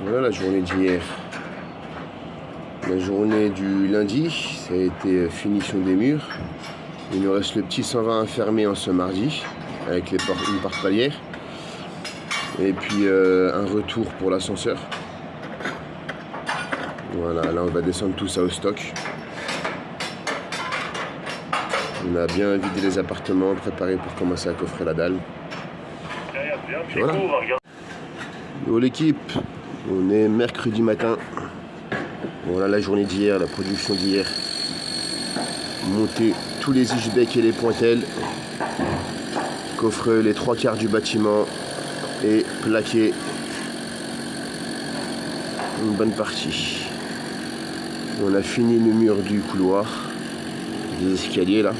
Voilà la journée d'hier. La journée du lundi, ça a été finition des murs. Il nous reste le petit 120 à fermer en ce mardi, avec une porte palière. Et puis un retour pour l'ascenseur. Voilà, là on va descendre tout ça au stock. On a bien vidé les appartements, préparé pour commencer à coffrer la dalle. Voilà. Yo l'équipe, on est mercredi matin. Voilà la journée d'hier, la production d'hier. Monter tous les ichbecs et les pointelles. Coffrer les 3/4 du bâtiment. Et plaquer une bonne partie. On a fini le mur du couloir. Des escaliers là.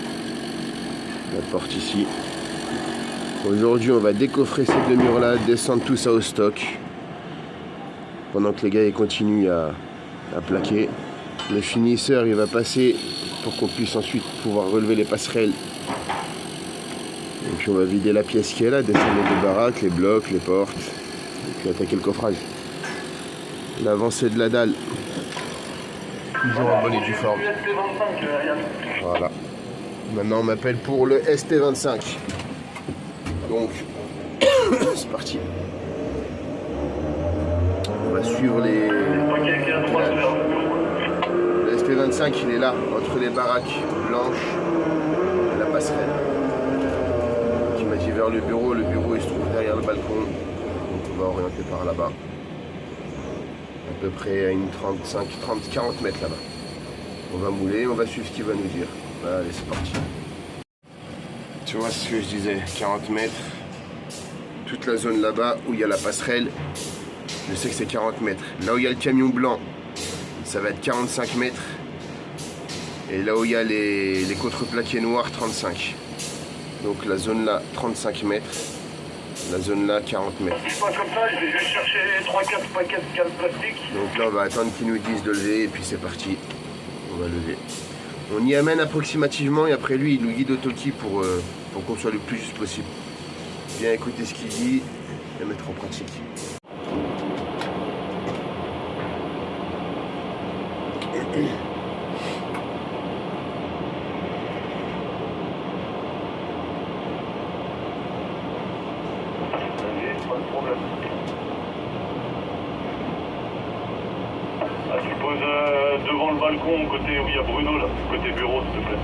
La porte ici. Aujourd'hui on va décoffrer ces deux murs là, descendre tout ça au stock. Pendant que les gars ils continuent à plaquer. Le finisseur il va passer pour qu'on puisse ensuite pouvoir relever les passerelles. Et puis on va vider la pièce qui est là, descendre les baraques, les blocs, les portes. Et puis attaquer le coffrage. L'avancée de la dalle. Toujours en bonne et due forme. Voilà. Maintenant on m'appelle pour le ST25. Donc c'est parti. On va suivre les... Le ST25 il est là, entre les baraques blanches et la passerelle. Donc il m'a dit vers le bureau il se trouve derrière le balcon. Donc on va orienter par là-bas. À peu près à une 40 mètres là-bas. On va mouler, on va suivre ce qu'il va nous dire. Allez, c'est parti. Tu vois ce que je disais, 40 mètres. Toute la zone là-bas où il y a la passerelle, je sais que c'est 40 mètres. Là où il y a le camion blanc, ça va être 45 mètres. Et là où il y a les contreplaqués noirs, 35. Donc la zone là, 35 mètres. La zone là, 40 mètres. Pas comme ça, je vais chercher 3-4 paquets de cannes plastiques. Donc là, on va attendre qu'ils nous disent de lever et puis c'est parti. On va lever. On y amène approximativement et après lui, il nous guide au Toki pour qu'on soit le plus juste possible. Bien écouter ce qu'il dit et mettre en pratique. Pas de problème. Ah, tu poses devant le balcon, côté où il y a Bruno, là, côté bureau, s'il te plaît.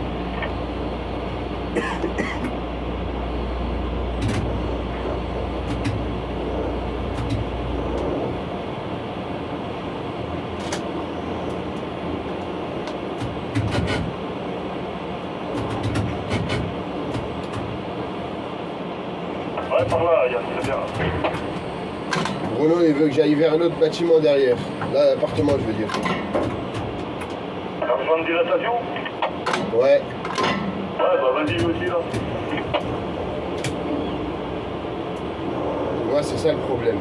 Ouais, par là, Yann, c'est bien. Bruno, il veut que j'aille vers l'autre bâtiment derrière. Là, l'appartement, je veux dire. T'as besoin de dilatation? Ouais. Ouais, bah vas-y, lui aussi, là. Tu vois, c'est ça le problème.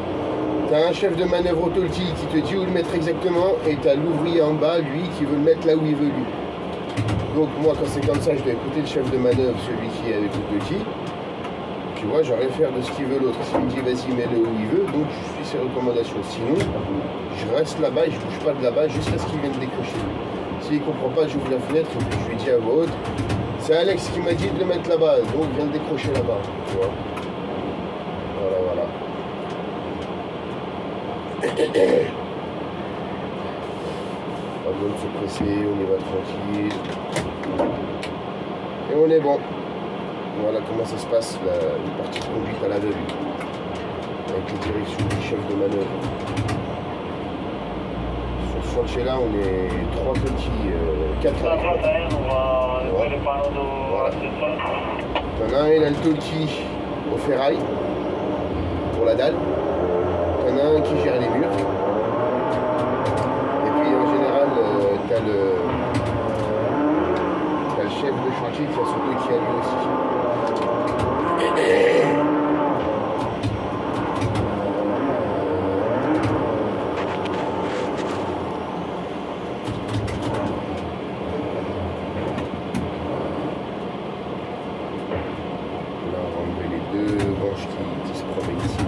T'as un chef de manœuvre au Tolki qui te dit où le mettre exactement et t'as l'ouvrier en bas, lui, qui veut le mettre là où il veut, lui. Donc moi, quand c'est comme ça, je dois écouter le chef de manœuvre, celui qui est avec le Tolki. Tu vois, j'aurais faire de ce qu'il veut l'autre. S'il me dit vas-y, mets-le où il veut, donc je suis ses recommandations. Sinon, je reste là-bas et je bouge pas de là-bas jusqu'à ce qu'il vienne décrocher. S'il comprend pas, j'ouvre la fenêtre et puis je lui dis à voix haute. C'est Alex qui m'a dit de le mettre là-bas, donc viens de décrocher là-bas. Tu vois. Voilà, voilà. Pas besoin de se presser, on y va tranquille. Et on est bon. Voilà comment ça se passe, une partie de conduite à l'aveugle, avec les directions du chef de manœuvre. Sur ce chantier-là, on est 3 petits, 4 à Voilà. T'en as un, il a le talkie au ferraille, pour la dalle. T'en as un qui gère les murs. Et puis en général, t'as le chef de chantier qui a son talkie à lui aussi. Là, on va enlever les deux branches qui se promènent ici.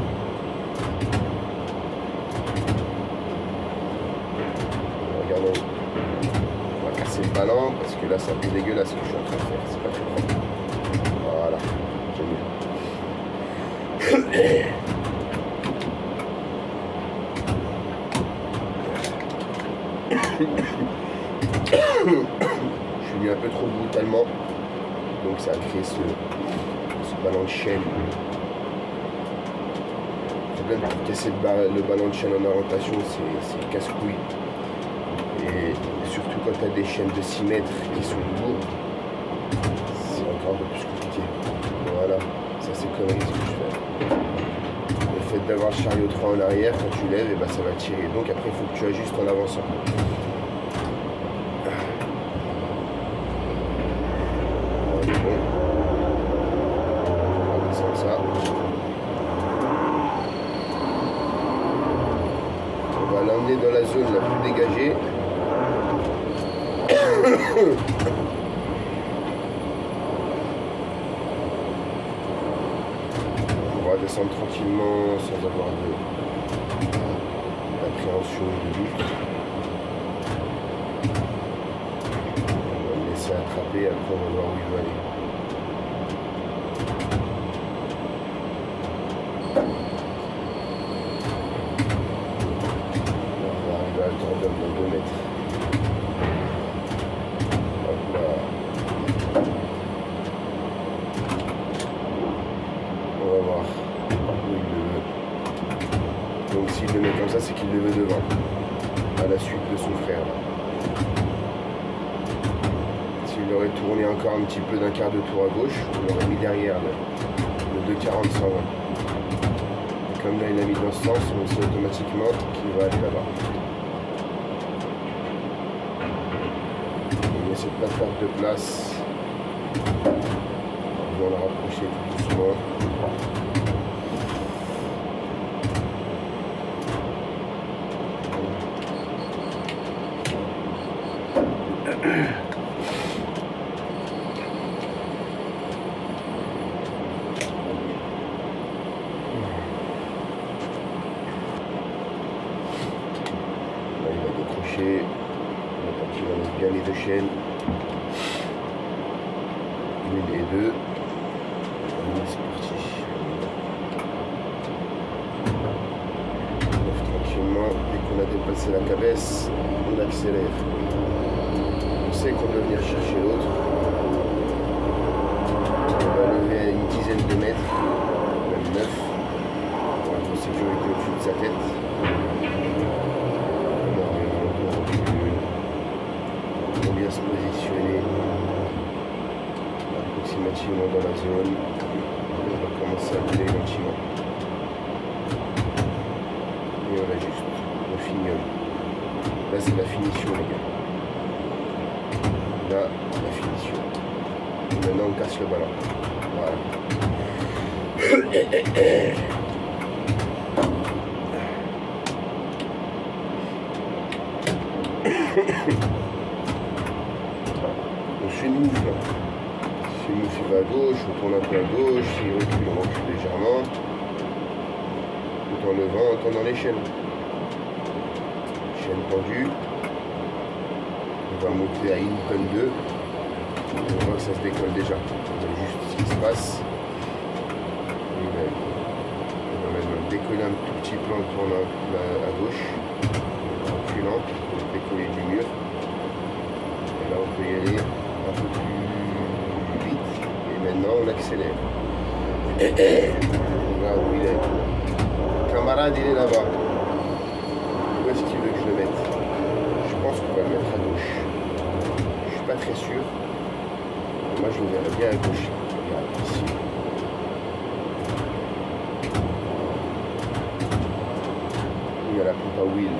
ballon. On va casser le ballon parce que là c'est un peu dégueulasse ce que je suis en train de faire. C'est pas très propre. Voilà, j'aime mieux. Je suis mis un peu trop brutalement, donc ça a créé ce ballon de chaîne. Le problème pour casser le ballon de chaîne en orientation, c'est casse-couille. Et surtout quand tu as des chaînes de 6 mètres qui sont lourdes, c'est encore un peu plus compliqué. Voilà, ça c'est connerie ce que je fais. Le fait d'avoir le chariot 3 en arrière, quand tu lèves, et ben, ça va tirer. Donc après il faut que tu ajustes en avançant. Dans la zone la plus dégagée. On va descendre tranquillement sans avoir d'appréhension ou de doute. On va le laisser attraper, après on va voir où il va aller. C'est qu'il le veut devant, à la suite de son frère. S'il aurait tourné encore un petit peu d'un quart de tour à gauche, on l'aurait mis derrière le 240-120. Comme là il a mis dans ce sens, on sait automatiquement qu'il va aller là-bas. On essaie de ne pas perdre de place. On va le rapprocher tout doucement. Bien les deux chaînes, une et deux, c'est parti. On lève tranquillement, dès qu'on a dépassé la cabesse, on accélère. On sait qu'on doit venir chercher l'autre. On va lever à une dizaine de mètres, même 9, pour être en sécurité au-dessus de sa tête. Bien se positionner approximativement dans la zone. On va commencer à rouler gentiment et on ajuste, on finit. Là c'est la finition les gars, là la finition. Et maintenant on casse le ballon, voilà. Je fais une moufle. Si une moufle va à gauche, on tourne un peu à gauche, s'il recule, on recule légèrement. Tout en levant, en tendant les chaînes. Chaîne tendue. On va monter à une tonne 2. On voit que ça se décolle déjà. On voit juste ce qui se passe. On va même décoller un tout petit peu en tournant à gauche. En reculant pour décoller du mur. Et là on peut y aller un peu plus vite et maintenant on accélère. Regarde où il est. Camarade il est là-bas. Où est-ce qu'il veut que je le mette? Je pense qu'on va le mettre à gauche. Je suis pas très sûr. Moi je le verrais bien à gauche. Regarde ici. Il y a la pompe à wheel.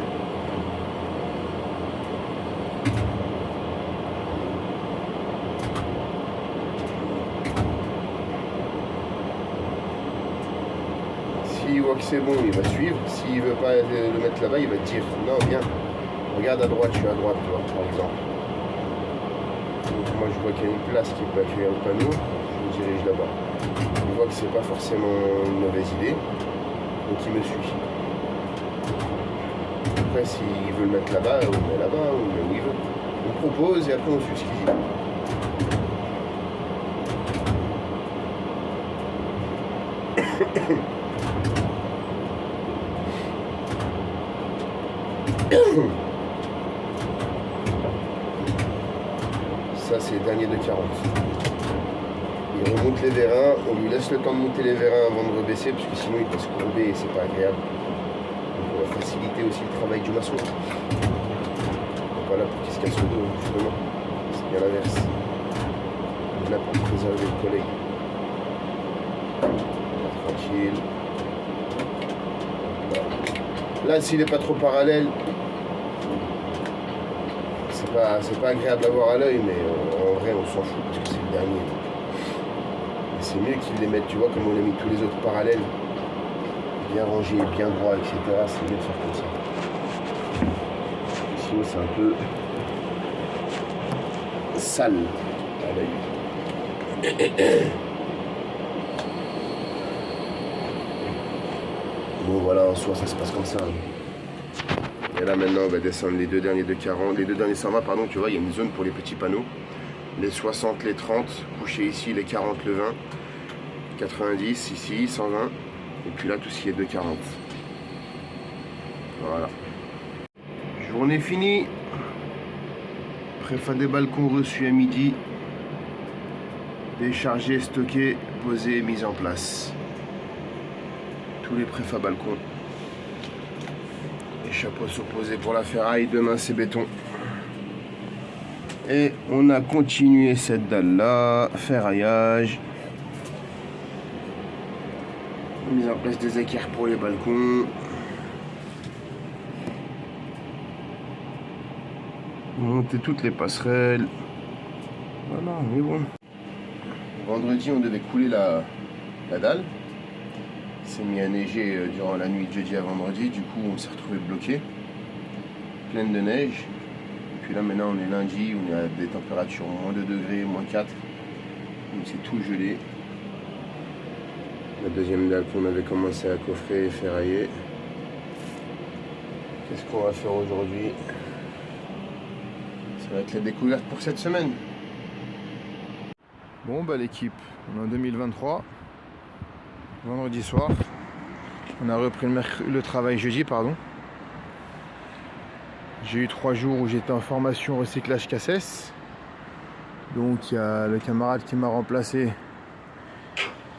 S'il voit que c'est bon, il va suivre. S'il veut pas le mettre là-bas, il va dire non, viens, regarde à droite, je suis à droite, toi, par exemple. Donc moi je vois qu'il y a une place qui peut accueillir le panneau, je me dirige là-bas. Il voit que c'est pas forcément une mauvaise idée, donc il me suit. Après, s'il veut le mettre là-bas, on le met là-bas, on le met où il veut. On propose et après on suit ce qu'il dit. Ça c'est le dernier de 40. Il remonte les vérins, on lui laisse le temps de monter les vérins avant de rebaisser parce que sinon il peut se courber et c'est pas agréable. Donc on va faciliter aussi le travail du maçon. Voilà pour qu'il se casse le dos justement. C'est bien l'inverse. Là pour préserver le collègue. Tranquille. Là s'il n'est pas trop parallèle, c'est pas agréable à voir à l'œil, mais en vrai on s'en fout parce que c'est le dernier. C'est mieux qu'ils les mettent, tu vois, comme on a mis tous les autres parallèles, bien rangés, bien droits, etc. C'est mieux de faire comme ça. Sinon c'est un peu sale à l'œil. Bon voilà, en soi ça se passe comme ça. Et là maintenant on va descendre les deux derniers de 40, les deux derniers 120 pardon, tu vois, il y a une zone pour les petits panneaux. Les 60, les 30, couchés ici, les 40, le 20, 90 ici, 120, et puis là tout ce qui est de 40. Voilà. Journée finie. Préfa des balcons reçus à midi. Déchargé, stocké, posé, mise en place. Tous les préfats balcons. Les chapeaux sont posés pour la ferraille. Demain c'est béton. Et on a continué cette dalle là, ferraillage, mise en place des équerres pour les balcons, monter toutes les passerelles. Voilà, on est bon. Vendredi on devait couler la dalle, il s'est mis à neiger durant la nuit de jeudi à vendredi, du coup on s'est retrouvé bloqué, pleine de neige. Puis là maintenant on est lundi, on est à des températures moins 2 degrés, moins 4. Donc c'est tout gelé. La deuxième dalle qu'on avait commencé à coffrer et ferrailler. Qu'est-ce qu'on va faire aujourd'hui? Ça va être la découverte pour cette semaine. Bon bah l'équipe, on est en 2023. Vendredi soir. On a repris le travail jeudi, pardon. J'ai eu 3 jours où j'étais en formation recyclage CACES. Donc il y a le camarade qui m'a remplacé,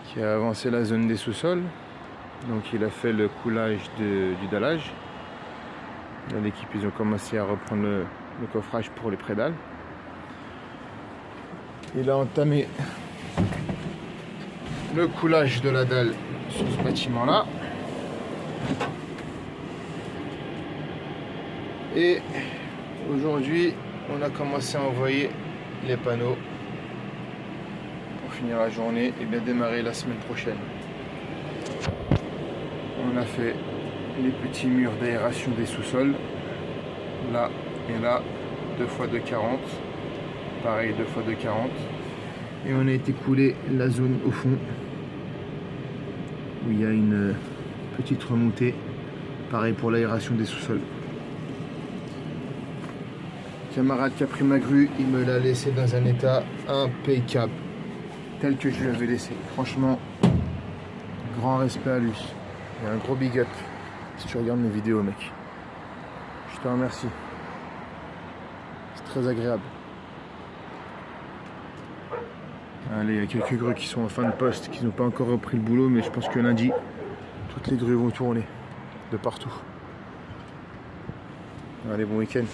qui a avancé la zone des sous-sols. Donc il a fait le coulage du dallage. L'équipe ils ont commencé à reprendre le coffrage pour les prédales. Il a entamé le coulage de la dalle sur ce bâtiment là. Et aujourd'hui, on a commencé à envoyer les panneaux pour finir la journée et bien démarrer la semaine prochaine. On a fait les petits murs d'aération des sous-sols, là et là, 2 x 2,40, pareil 2 x 2,40. Et on a été couler la zone au fond, où il y a une petite remontée, pareil pour l'aération des sous-sols. Camarade qui a pris ma grue, il me l'a laissé dans un état impeccable, tel que je l'avais laissé. Franchement, grand respect à lui. Et un gros big up si tu regardes mes vidéos, mec. Je te remercie. C'est très agréable. Allez, il y a quelques grues qui sont en fin de poste, qui n'ont pas encore repris le boulot, mais je pense que lundi, toutes les grues vont tourner de partout. Allez, bon week-end.